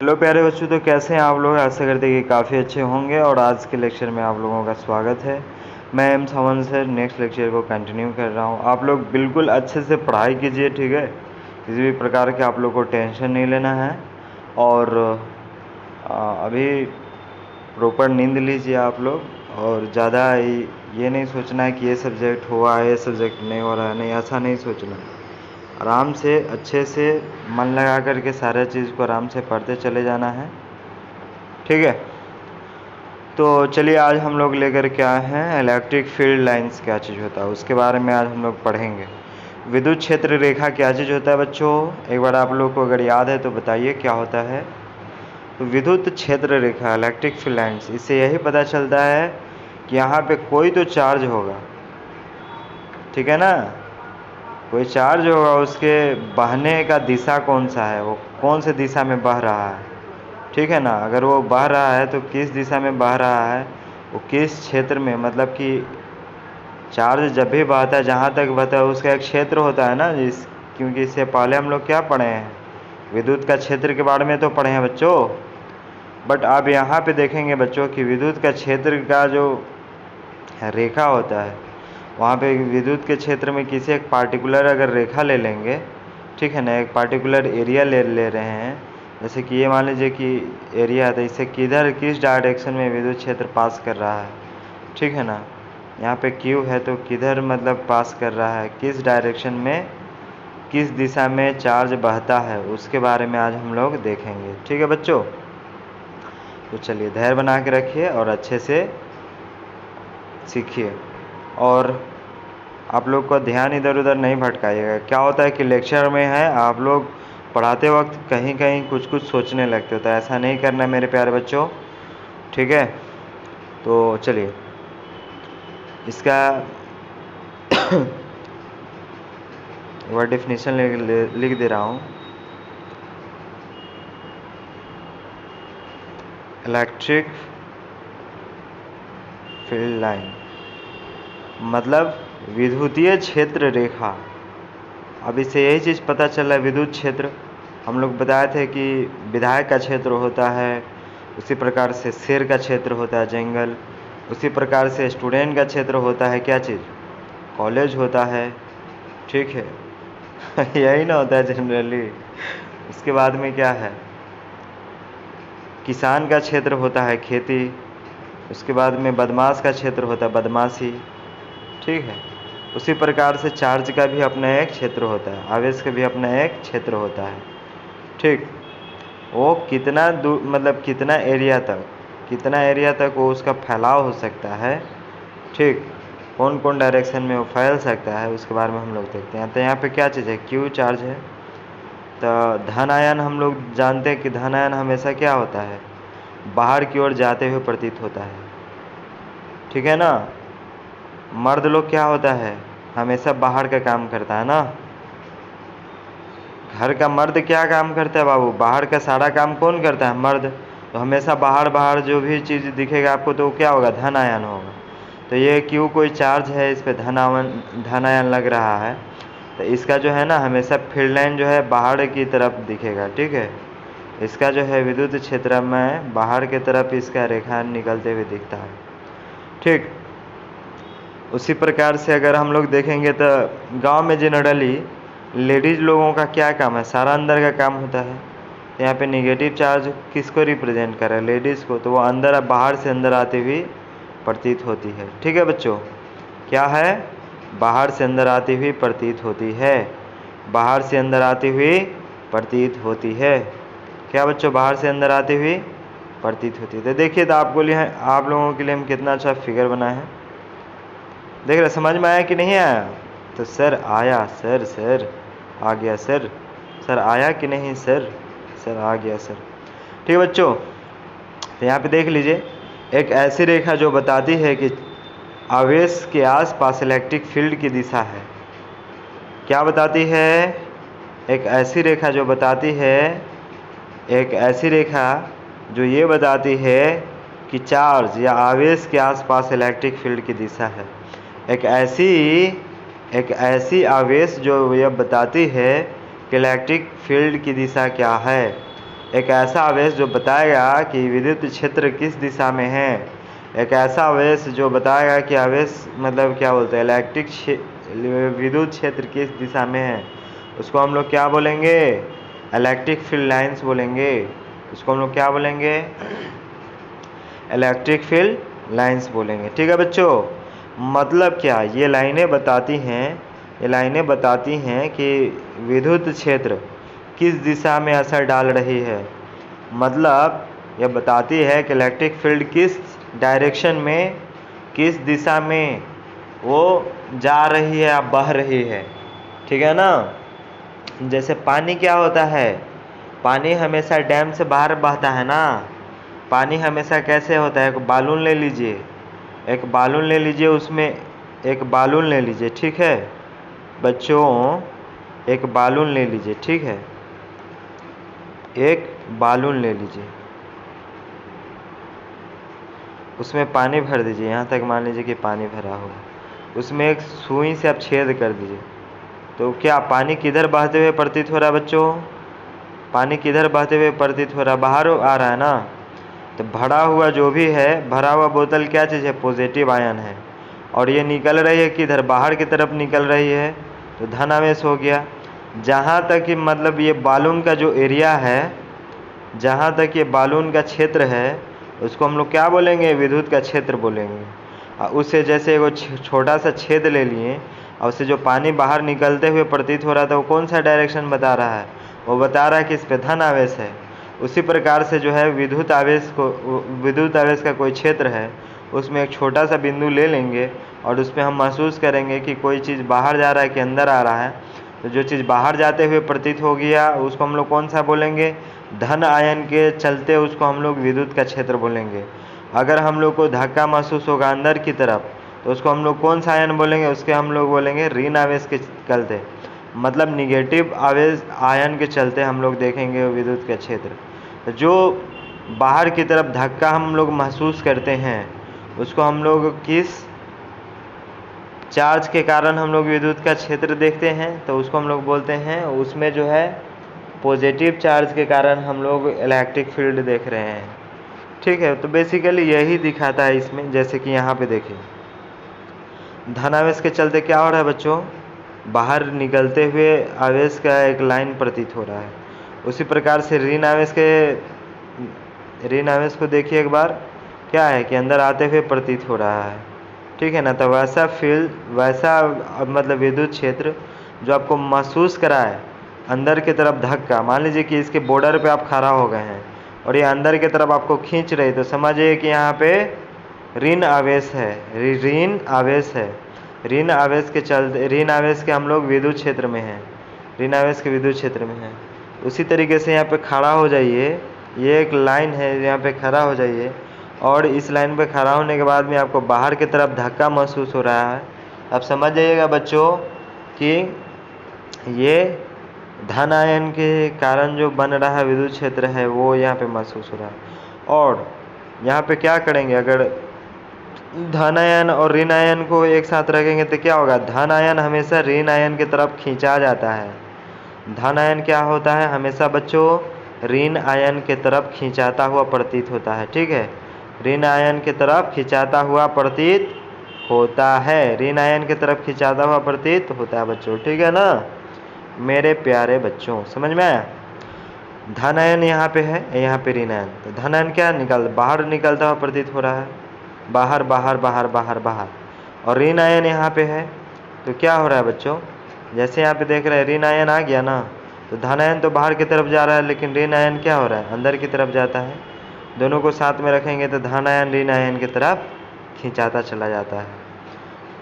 Hello प्यारे बच्चों, तो कैसे हैं आप लोग। आशा करते हैं कि काफ़ी अच्छे होंगे और आज के लेक्चर में आप लोगों का स्वागत है। मैं एम सावन सर नेक्स्ट लेक्चर को कंटिन्यू कर रहा हूं। आप लोग बिल्कुल अच्छे से पढ़ाई कीजिए, ठीक है। किसी भी प्रकार के आप लोग को टेंशन नहीं लेना है और अभी प्रॉपर नींद लीजिए आप लोग। और ज़्यादा ये नहीं सोचना है कि ये सब्जेक्ट हुआ है, ये सब्जेक्ट नहीं हो रहा है, नहीं, ऐसा नहीं सोचना है। आराम से अच्छे से मन लगा करके सारे चीज़ को आराम से पढ़ते चले जाना है, ठीक है। तो चलिए आज हम लोग लेकर के आए हैं इलेक्ट्रिक फील्ड लाइंस क्या चीज़ होता है, उसके बारे में आज हम लोग पढ़ेंगे। विद्युत क्षेत्र रेखा क्या चीज़ होता है बच्चों, एक बार आप लोग को अगर याद है तो बताइए क्या होता है। तो विद्युत क्षेत्र रेखा इलेक्ट्रिक फील्ड लाइंस, इससे यही पता चलता है कि यहाँ पे कोई तो चार्ज होगा, ठीक है ना। कोई चार्ज होगा, उसके बहने का दिशा कौन सा है, वो कौन से दिशा में बह रहा है, ठीक है ना। अगर वो बह रहा है तो किस दिशा में बह रहा है, वो किस क्षेत्र में, मतलब कि चार्ज जब भी बहता है जहाँ तक बहता है उसका एक क्षेत्र होता है ना। क्योंकि इससे पहले हम लोग क्या पढ़े हैं, विद्युत का क्षेत्र के बारे में तो पढ़े हैं बच्चों। बट आप यहाँ पे देखेंगे बच्चों कि विद्युत का क्षेत्र का जो रेखा होता है, वहाँ पे विद्युत के क्षेत्र में किसी एक पार्टिकुलर अगर रेखा ले लेंगे, ठीक है ना, एक पार्टिकुलर एरिया ले रहे हैं। जैसे कि ये मान लीजिए कि एरिया है, तो इससे किधर किस डायरेक्शन में विद्युत क्षेत्र पास कर रहा है, ठीक है ना। यहाँ पे क्यू है तो किधर मतलब पास कर रहा है, किस डायरेक्शन में, किस दिशा में चार्ज बहता है, उसके बारे में आज हम लोग देखेंगे, ठीक है बच्चों। तो चलिए धैर्य बना के रखिए और अच्छे से सीखिए और आप लोग का ध्यान इधर उधर नहीं भटकाइएगा। क्या होता है कि लेक्चर में है, आप लोग पढ़ाते वक्त कहीं कहीं कुछ कुछ सोचने लगते हो, तो ऐसा नहीं करना मेरे प्यारे बच्चों, ठीक है। तो चलिए इसका एक बार डेफिनेशन लिख दे रहा हूँ। इलेक्ट्रिक फील्ड लाइन मतलब विद्युतीय क्षेत्र रेखा। अब इससे यही चीज़ पता चला है, विद्युत क्षेत्र हम लोग बताए थे कि विधायक का क्षेत्र होता है, उसी प्रकार से शेर का क्षेत्र होता है जंगल, उसी प्रकार से स्टूडेंट का क्षेत्र होता है क्या चीज़, कॉलेज होता है, ठीक है। यही ना होता है जनरली। उसके बाद में क्या है, किसान का क्षेत्र होता है खेती, उसके बाद में बदमाश का क्षेत्र होता है बदमाशी, ठीक है। उसी प्रकार से चार्ज का भी अपना एक क्षेत्र होता है, आवेश का भी अपना एक क्षेत्र होता है, ठीक। वो कितना दूर, मतलब कितना एरिया तक वो उसका फैलाव हो सकता है, ठीक। कौन कौन डायरेक्शन में वो फैल सकता है, उसके बारे में हम लोग देखते हैं। तो यहाँ पे क्या चीज़ है, क्यू चार्ज है। तो धन आयन हम लोग जानते हैं कि धन आयन हमेशा क्या होता है, बाहर की ओर जाते हुए प्रतीत होता है, ठीक है ना। मर्द लोग क्या होता है, हमेशा बाहर का काम करता है ना। घर का मर्द क्या काम करता है बाबू, बाहर का सारा काम कौन करता है, मर्द। तो हमेशा बाहर बाहर जो भी चीज़ दिखेगा आपको तो क्या होगा, धन आयन होगा। तो ये क्यों कोई चार्ज है, इस पर धन आयन लग रहा है, तो इसका जो है ना हमेशा फील्ड लाइन जो है बाहर की तरफ दिखेगा, ठीक है। इसका जो है विद्युत क्षेत्र में बाहर की तरफ इसका रेखा निकलते हुए दिखता है, ठीक। उसी प्रकार से अगर हम लोग देखेंगे तो गांव में जनरली लेडीज़ लोगों का क्या काम है, सारा अंदर का काम होता है। तो यहाँ पे नेगेटिव चार्ज किसको रिप्रेजेंट कर रहा है, लेडीज़ को, तो वो अंदर बाहर से अंदर आती हुई प्रतीत होती है, ठीक है बच्चों। क्या है, बाहर से अंदर आती हुई प्रतीत होती है, बाहर से अंदर आती हुई प्रतीत होती है। क्या बच्चों, बाहर से अंदर आती हुई प्रतीत होती है। तो देखिए, तो आप लोगों के लिए हम कितना अच्छा फिगर बनाए हैं, देख रहे, समझ में आया कि नहीं आया। तो सर आया, सर आ गया, सर आया कि नहीं, सर आ गया सर, ठीक है बच्चों। तो यहाँ पे देख लीजिए, एक ऐसी रेखा जो बताती है कि आवेश के आसपास इलेक्ट्रिक फील्ड की दिशा है। क्या बताती है, एक ऐसी रेखा जो बताती है, एक ऐसी रेखा जो ये बताती है कि चार्ज या आवेश के आसपास इलेक्ट्रिक फील्ड की दिशा है। एक ऐसी आवेश जो यह बताती है कि इलेक्ट्रिक फील्ड की दिशा क्या है। एक ऐसा आवेश जो बताएगा कि विद्युत क्षेत्र किस दिशा में है। एक ऐसा आवेश जो बताएगा कि आवेश मतलब क्या बोलते हैं, विद्युत क्षेत्र किस दिशा में है, उसको हम लोग क्या बोलेंगे, इलेक्ट्रिक फील्ड लाइंस बोलेंगे। उसको हम लोग क्या बोलेंगे, इलेक्ट्रिक फील्ड लाइंस बोलेंगे। ठीक है बच्चों, मतलब क्या, ये लाइनें बताती हैं कि विद्युत क्षेत्र किस दिशा में असर डाल रही है। मतलब यह बताती है कि इलेक्ट्रिक फील्ड किस डायरेक्शन में, किस दिशा में वो जा रही है या बह रही है। ठीक है ना। जैसे पानी क्या होता है, पानी हमेशा डैम से बाहर बहता है ना। पानी हमेशा कैसे होता है, एक बालून ले लीजिए, उसमें एक बालून ले लीजिए। ठीक है बच्चों, एक बालून ले लीजिए। ठीक है, एक बालून ले लीजिए, उसमें पानी भर दीजिए। यहाँ तक मान लीजिए कि पानी भरा हो, उसमें एक सुई से आप छेद कर दीजिए। तो क्या पानी किधर बहते हुए प्रतीत हो रहा है बच्चों, पानी किधर बहते हुए प्रतीत हो रहा है, बाहर आ रहा है ना। तो भरा हुआ जो भी है, भरा हुआ बोतल क्या चीज़ है, पॉजिटिव आयन है। और ये निकल रही है किधर, बाहर की तरफ निकल रही है, तो धन आवेश हो गया। जहाँ तक कि मतलब ये बालून का जो एरिया है, जहाँ तक ये बालून का क्षेत्र है, उसको हम लोग क्या बोलेंगे, विद्युत का क्षेत्र बोलेंगे। और उससे जैसे एगो छोटा सा छेद ले लिए और उससे जो पानी बाहर निकलते हुए प्रतीत हो रहा था, वो कौन सा डायरेक्शन बता रहा है, वो बता रहा है कि इस पे धन आवेश है। उसी प्रकार से जो है विद्युत आवेश का कोई क्षेत्र है, उसमें एक छोटा सा बिंदु ले लेंगे और उस पर हम महसूस करेंगे कि कोई चीज़ बाहर जा रहा है कि अंदर आ रहा है। तो जो चीज़ बाहर जाते हुए प्रतीत हो गया, उसको हम लोग कौन सा बोलेंगे, धन आयन के चलते उसको हम लोग विद्युत का क्षेत्र बोलेंगे। अगर हम लोग को धक्का महसूस होगा अंदर की तरफ, तो उसको हम लोग कौन सा आयन बोलेंगे, उसके हम लोग बोलेंगे ऋण आवेश के चलते, मतलब निगेटिव आवेश आयन के चलते हम लोग देखेंगे विद्युत का क्षेत्र। तो जो बाहर की तरफ धक्का हम लोग महसूस करते हैं, उसको हम लोग किस चार्ज के कारण हम लोग विद्युत का क्षेत्र देखते हैं, तो उसको हम लोग बोलते हैं, उसमें जो है पॉजिटिव चार्ज के कारण हम लोग इलेक्ट्रिक फील्ड देख रहे हैं। ठीक है, तो बेसिकली यही दिखाता है इसमें। जैसे कि यहाँ पे देखिए, धन आवेश के चलते क्या हो रहा है बच्चों, बाहर निकलते हुए आवेश का एक लाइन प्रतीत हो रहा है। उसी प्रकार से ऋण आवेश को देखिए एक बार, क्या है कि अंदर आते हुए प्रतीत हो रहा है। ठीक है ना। तो वैसा मतलब विद्युत क्षेत्र जो आपको महसूस कराए अंदर की तरफ धक्का, मान लीजिए कि इसके बॉर्डर पे आप खड़ा हो गए हैं और ये अंदर की तरफ आपको खींच रही, तो समझिए कि यहाँ पे ऋण आवेश है, ऋण आवेश के चलते, ऋण आवेश के हम लोग विद्युत क्षेत्र में हैं, ऋण आवेश के विद्युत क्षेत्र में हैं। उसी तरीके से यहाँ पे खड़ा हो जाइए, ये एक लाइन है, यहाँ पे खड़ा हो जाइए और इस लाइन पे खड़ा होने के बाद में आपको बाहर की तरफ धक्का महसूस हो रहा है। अब समझ जाइएगा बच्चों कि ये धन आयन के कारण जो बन रहा है विद्युत क्षेत्र है, वो यहाँ पे महसूस हो रहा है। और यहाँ पे क्या करेंगे, अगर धन आयन और ऋण आयन को एक साथ रखेंगे तो क्या होगा, धन आयन हमेशा ऋण आयन की तरफ खींचा जाता है। धन आयन क्या होता है, हमेशा बच्चों ऋण आयन की तरफ खींचाता हुआ प्रतीत होता है। ठीक है, ऋण आयन की तरफ खिंचाता हुआ प्रतीत होता है, ऋण आयन की तरफ खिंचाता हुआ प्रतीत होता है बच्चों। ठीक है ना मेरे प्यारे बच्चों, समझ में आया। धन आयन यहाँ पे है, यहाँ पे ऋण आयन, तो धन आयन क्या बाहर निकलता हुआ प्रतीत हो रहा है, बाहर बाहर बाहर बाहर बाहर। और ऋण आयन यहाँ पे है, तो क्या हो रहा है बच्चों, जैसे यहाँ पे देख रहे हैं ऋण आयन आ गया ना, तो धन आयन तो बाहर की तरफ जा रहा है, लेकिन ऋण आयन क्या हो रहा है, अंदर की तरफ जाता है। दोनों को साथ में रखेंगे तो धन आयन ऋण आयन की तरफ खिंचाता चला जाता है।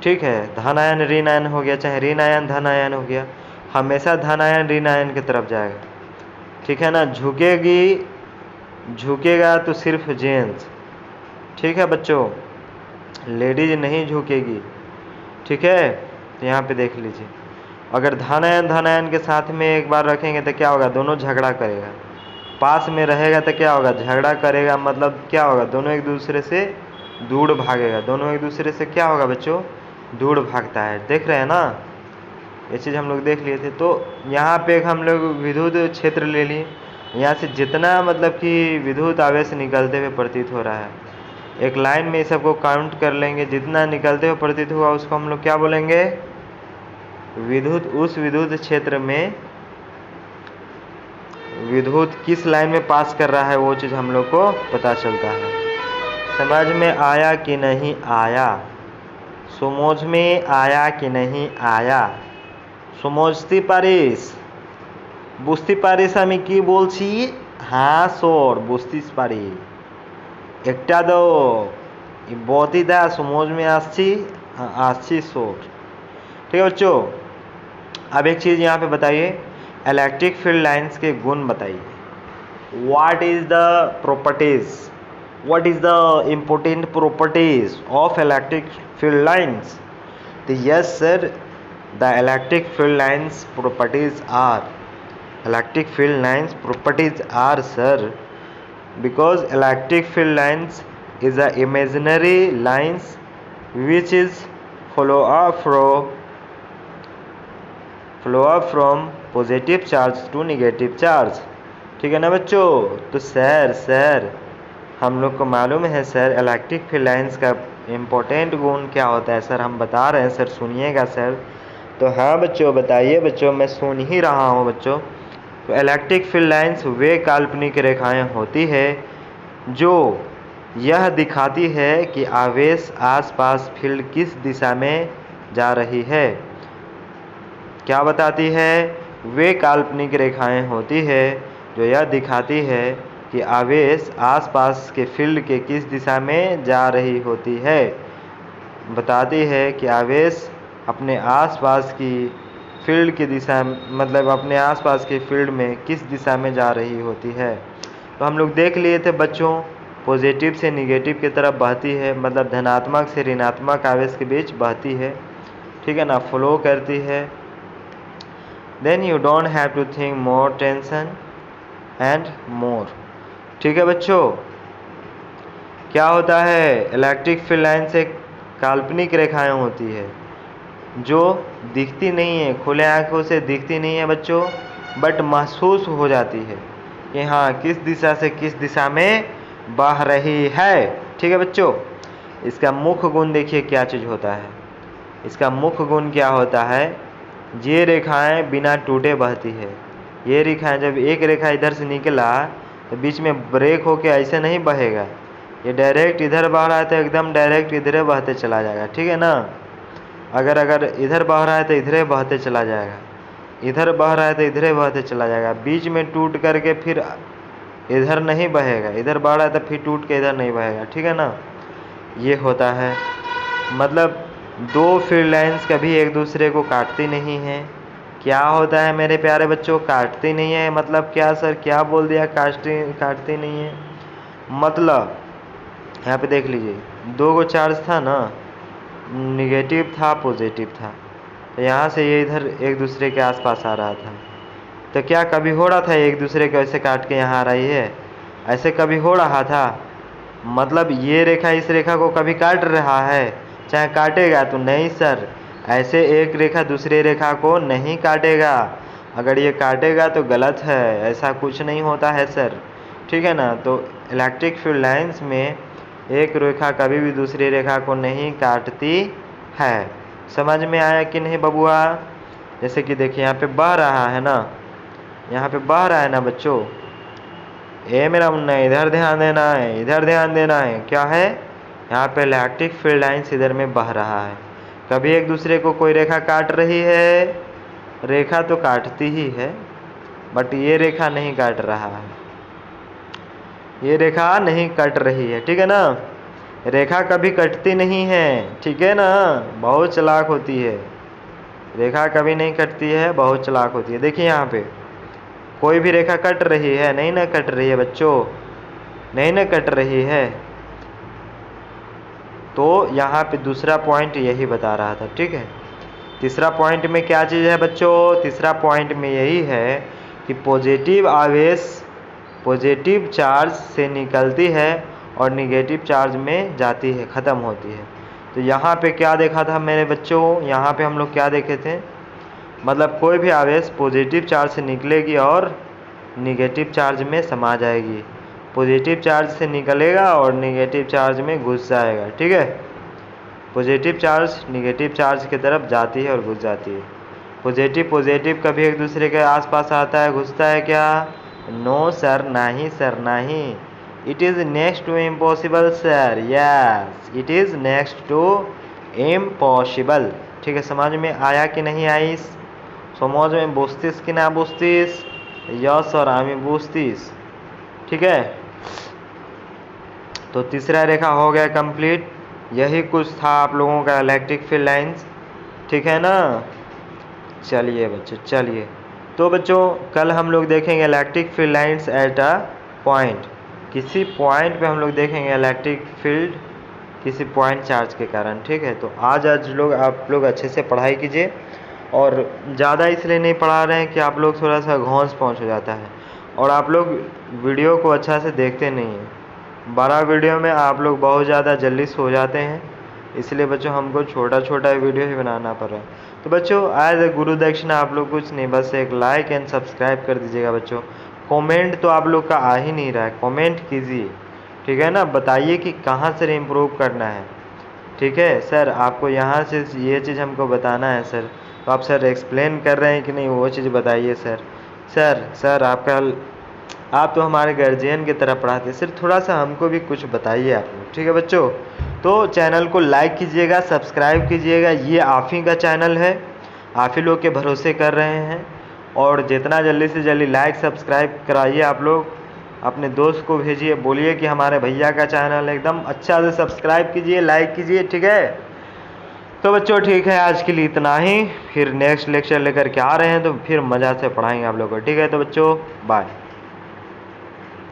ठीक है, धन आयन ऋण आयन हो गया, चाहे ऋण आयन धन आयन हो गया, हमेशा धन आयन ऋण आयन की तरफ जाएगा। ठीक है ना। झुकेगा तो सिर्फ जेंट्स, ठीक है बच्चों, लेडीज नहीं झुकेगी। ठीक है, तो यहाँ पे देख लीजिए, अगर धन आयन के साथ में एक बार रखेंगे तो क्या होगा, दोनों झगड़ा करेगा। पास में रहेगा तो क्या होगा, झगड़ा करेगा, मतलब क्या होगा, दोनों एक दूसरे से दूर भागेगा। दोनों एक दूसरे से क्या होगा बच्चों, दूर भागता है। देख रहे हैं ना, ये चीज़ हम लोग देख लिए थे। तो यहाँ पे हम लोग विद्युत क्षेत्र ले लिए, यहाँ से जितना मतलब कि विद्युत आवेश निकलते हुए प्रतीत हो रहा है, एक लाइन में सबको काउंट कर लेंगे, जितना निकलते हुए प्रतीत हुआ उसको हम लोग क्या बोलेंगे, विद्युत। उस विद्युत क्षेत्र में विद्युत किस लाइन में पास कर रहा है वो चीज़ हम लोग को पता चलता है। समझ में आया कि नहीं आया? समझ में आया कि नहीं आया? समझते पारिस? বুঝতে পারিস আমি কি বলছি? হ্যাঁ স্যার বুঝতে পারি। একটা দাও बहुत ही था समझ में आच्छी सर। ठीक है बच्चों, अब एक चीज़ यहाँ पे बताइए, इलेक्ट्रिक फील्ड लाइंस के गुण बताइए। What is the properties, what is the important properties of electric field lines? तो yes sir, the electric field lines properties are, electric field lines properties are sir, because electric field lines is a imaginary lines which is flow up from positive charge to negative charge। ठीक है ना बच्चों? तो sir हम लोग को मालूम है सर इलेक्ट्रिक फील्ड लाइंस का इम्पोर्टेंट गुण क्या होता है सर, हम बता रहे हैं सर, सुनिएगा सर। तो हाँ बच्चों बताइए बच्चों, मैं सुन ही रहा हूँ बच्चों। तो इलेक्ट्रिक फील्ड लाइंस वे काल्पनिक रेखाएं होती है जो यह दिखाती है कि आवेश आसपास फील्ड किस दिशा में जा रही है। क्या बताती है? वे काल्पनिक रेखाएं होती है जो यह दिखाती है कि आवेश आसपास के फील्ड के किस दिशा में जा रही होती है। बताती है कि आवेश अपने आसपास की फील्ड की दिशा, मतलब अपने आसपास के फील्ड में किस दिशा में जा रही होती है। तो हम लोग देख लिए थे बच्चों, पॉजिटिव से निगेटिव की तरफ बहती है, मतलब धनात्मक से ऋणात्मक आवेश के बीच बहती है। ठीक है ना, फ्लो करती है। Then you don't have to think more tension and more. ठीक है बच्चों, क्या होता है, इलेक्ट्रिक फील्ड लाइन से काल्पनिक रेखाएं होती है जो दिखती नहीं है, खुले आंखों से दिखती नहीं है बच्चों, बट महसूस हो जाती है कि हाँ किस दिशा से किस दिशा में बह रही है। ठीक है बच्चों, इसका मुख्य गुण देखिए क्या चीज़ होता है। इसका मुख्य गुण क्या होता है, ये रेखाएं बिना टूटे बहती है। ये रेखाएं, जब एक रेखा इधर से निकला तो बीच में ब्रेक होके ऐसे नहीं बहेगा, ये डायरेक्ट इधर बह रहा है तो एकदम डायरेक्ट इधर बहते चला जाएगा। ठीक है ना, अगर इधर बह रहा है तो इधर बहते चला जाएगा, इधर बह रहा है तो इधर बहते चला जाएगा, बीच में टूट करके फिर इधर नहीं बहेगा, इधर बह रहा है तो फिर टूट के इधर नहीं बहेगा। ठीक है ना, ये होता है। मतलब दो फील्ड लाइंस कभी एक दूसरे को काटती नहीं है। क्या होता है मेरे प्यारे बच्चों, काटती नहीं है मतलब क्या सर, क्या बोल दिया, काटती नहीं है मतलब यहाँ पे देख लीजिए, दो गो चार्ज था ना, निगेटिव था पॉजिटिव था, तो यहाँ से ये इधर एक दूसरे के आसपास आ रहा था, तो क्या कभी हो रहा था एक दूसरे को ऐसे काट के यहाँ आ रही है, ऐसे कभी हो रहा था? मतलब ये रेखा इस रेखा को कभी काट रहा है, चाहे काटेगा तो नहीं सर, ऐसे एक रेखा दूसरे रेखा को नहीं काटेगा। अगर ये काटेगा तो गलत है, ऐसा कुछ नहीं होता है सर। ठीक है ना, तो इलेक्ट्रिक फील्ड लाइंस में एक रेखा कभी भी दूसरी रेखा को नहीं काटती है। समझ में आया कि नहीं बबुआ? जैसे कि देखिए यहाँ पे बह रहा है ना, यहाँ पे बह रहा है ना बच्चों, ए मेरा मुन्ना इधर ध्यान देना है, इधर ध्यान देना है। क्या है, यहाँ पे इलेक्ट्रिक फील्ड लाइंस इधर में बह रहा है, कभी एक दूसरे को कोई रेखा काट रही है, रेखा तो काटती ही है बट ये रेखा नहीं काट रहा है, ये रेखा नहीं कट रही है। ठीक है ना, रेखा कभी कटती नहीं है। ठीक है ना, बहुत चालाक होती है, रेखा कभी नहीं कटती है, बहुत चालाक होती है। देखिए यहाँ पे कोई भी रेखा कट रही है, नहीं ना कट रही है बच्चों, नहीं ना कट रही है। तो यहाँ पे दूसरा पॉइंट यही बता रहा था। ठीक है, तीसरा पॉइंट में क्या चीज़ है बच्चों, तीसरा पॉइंट में यही है कि पॉजिटिव आवेश पॉजिटिव चार्ज से निकलती है और निगेटिव चार्ज में जाती है, ख़त्म होती है। तो यहाँ पे क्या देखा था मेरे बच्चों, यहाँ पे हम लोग क्या देखे थे, मतलब कोई भी आवेश पॉजिटिव चार्ज से निकलेगी और निगेटिव चार्ज में समा जाएगी, पॉजिटिव चार्ज से निकलेगा और निगेटिव चार्ज में घुस जाएगा। ठीक है, पॉजिटिव चार्ज निगेटिव चार्ज की तरफ जाती है और घुस जाती है। पॉजिटिव पॉजिटिव कभी एक दूसरे के आसपास आता है, घुसता है क्या? नो सर, नहीं सर, नहीं। It is next to impossible sir, yes it is next to impossible. ठीक है, समझ में आया कि नहीं आई? समझ में बुझतीस कि ना बुझतीस? यस सर, आमी बुझतीस। ठीक है, तो तीसरा रेखा हो गया कंप्लीट। यही कुछ था आप लोगों का इलेक्ट्रिक फील्ड लाइंस। ठीक है ना? चलिए बच्चों, चलिए तो बच्चों कल हम लोग देखेंगे electric field lines at a point. किसी पॉइंट पे हम लोग देखेंगे इलेक्ट्रिक फील्ड किसी पॉइंट चार्ज के कारण। ठीक है, तो आज आप लोग अच्छे से पढ़ाई कीजिए, और ज़्यादा इसलिए नहीं पढ़ा रहे हैं कि आप लोग थोड़ा सा घोंस पहुँच हो जाता है और आप लोग वीडियो को अच्छा से देखते नहीं हैं। बड़ा वीडियो में आप लोग बहुत ज़्यादा जल्दी सो जाते हैं, इसलिए बच्चों हमको छोटा छोटा वीडियो ही बनाना पड़ रहा है। तो बच्चों एज ए गुरु दक्षिणा आप लोग कुछ नहीं, बस एक लाइक एंड सब्सक्राइब कर दीजिएगा बच्चों। कमेंट तो आप लोग का आ ही नहीं रहा है, कमेंट कीजिए। ठीक है ना, बताइए कि कहाँ से इम्प्रूव करना है। ठीक है सर, आपको यहाँ से ये चीज़ हमको बताना है सर, तो आप सर एक्सप्लेन कर रहे हैं कि नहीं, वो चीज़ बताइए सर। सर आप तो हमारे गार्जियन की तरह पढ़ाते हैं सर, थोड़ा सा हमको भी कुछ बताइए आप लोग। ठीक है बच्चों, तो चैनल को लाइक कीजिएगा, सब्सक्राइब कीजिएगा। ये आप ही का चैनल है, आप ही लोग के भरोसे कर रहे हैं, और जितना जल्दी से जल्दी लाइक सब्सक्राइब कराइए। आप लोग अपने दोस्त को भेजिए, बोलिए कि हमारे भैया का चैनल है, एकदम अच्छा से सब्सक्राइब कीजिए, लाइक कीजिए। ठीक है, तो बच्चों ठीक है, आज के लिए इतना ही। फिर नेक्स्ट लेक्चर लेकर के आ रहे हैं, तो फिर मज़ा से पढ़ाएंगे आप लोग को। ठीक है, तो बच्चों बाय।